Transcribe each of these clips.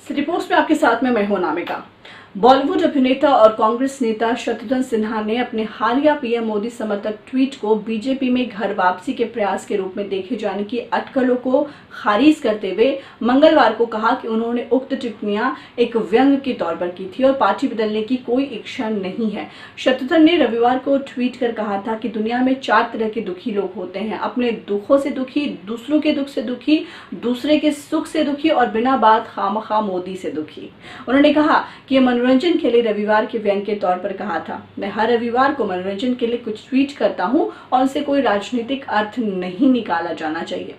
City post में आपके साथ में मैं हूं नामिका। बॉलीवुड अभिनेता और कांग्रेस नेता शत्रुघ्न सिन्हा ने अपने हालिया पीएम मोदी समर्थक ट्वीट को बीजेपी में घर वापसी के प्रयास के रूप में देखे जाने की अटकलों को खारिज करते हुए मंगलवार को कहा कि उन्होंने उक्त टिप्पणियां एक व्यंग के तौर पर की थी और पार्टी बदलने की कोई इच्छा नहीं है। शत्रुघ्न ने रविवार को ट्वीट कर कहा था कि दुनिया में 4 तरह के दुखी लोग होते हैं, अपने दुखों से दुखी, दूसरों के दुख से दुखी, दूसरे के सुख से दुखी और बिना बात खामखा मोदी से दुखी। उन्होंने कहा कि मनोरंजन के लिए रविवार के व्यंग के तौर पर कहा था। मैं हर रविवार को मनोरंजन के लिए कुछ ट्वीट करता हूं और उनसे कोई राजनीतिक अर्थ नहीं निकाला जाना चाहिए।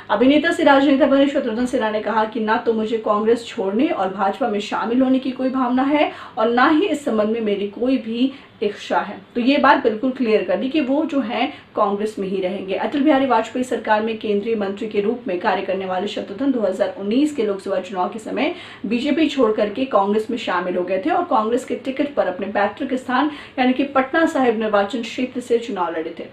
अभिनेता से राजनेता बने शत्रुघ्न सिन्हा ने कहा कि ना तो मुझे कांग्रेस छोड़ने और भाजपा में शामिल होने की कोई भावना है और ना ही इस संबंध में मेरी कोई भी इच्छा है। तो ये बात बिल्कुल क्लियर कर दी कि वो जो है कांग्रेस में ही रहेंगे। अटल बिहारी वाजपेयी सरकार में केंद्रीय मंत्री के रूप में कार्य करने वाले शत्रुघ्न 2019 के लोकसभा चुनाव के समय बीजेपी छोड़ करके कांग्रेस में शामिल हो गए थे और कांग्रेस के टिकट पर अपने पैतृक स्थान यानी कि पटना साहिब निर्वाचन क्षेत्र से चुनाव लड़े थे।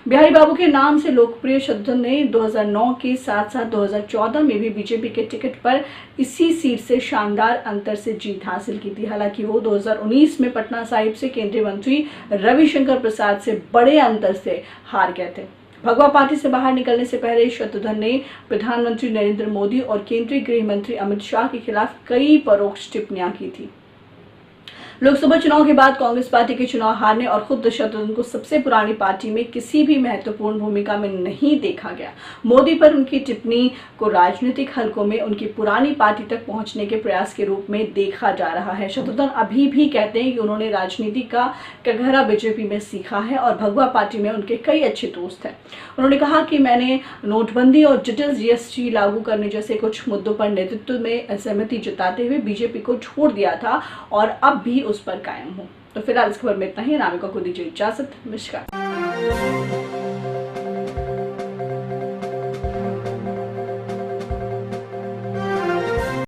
बिहारी बाबू के नाम से लोकप्रिय शत्रुघ्न ने 2009 के साथ साथ 2014 में भी बीजेपी के टिकट पर इसी सीट से शानदार अंतर से जीत हासिल की थी। हालांकि वो 2019 में पटना साहिब से केंद्रीय मंत्री रविशंकर प्रसाद से बड़े अंतर से हार गए थे। भगवा पार्टी से बाहर निकलने से पहले शत्रुघ्न ने प्रधानमंत्री नरेंद्र मोदी और केंद्रीय गृह मंत्री अमित शाह के खिलाफ कई परोक्ष टिप्पणियां की थी। लोकसभा चुनाव के बाद कांग्रेस पार्टी के चुनाव हारने और खुद शत्रुघ्न को सबसे पुरानी पार्टी में किसी भी महत्वपूर्ण भूमिका में नहीं देखा गया। मोदी पर उनकी टिप्पणी को राजनीतिक हलकों में उनकी पुरानी पार्टी तक पहुंचने के प्रयास के रूप में देखा जा रहा है। शत्रुघ्न अभी भी कहते हैं कि उन्होंने राजनीति का कगहरा बीजेपी में सीखा है और भगवा पार्टी में उनके कई अच्छे दोस्त हैं। उन्होंने कहा कि मैंने नोटबंदी और जटिल जीएसटी लागू करने जैसे कुछ मुद्दों पर नेतृत्व में असहमति जताते हुए बीजेपी को छोड़ दिया था और अब भी उस पर कायम हूं। तो फिलहाल इस खबर में इतना ही। नामिका को दीजिए इजाजत। नमस्कार।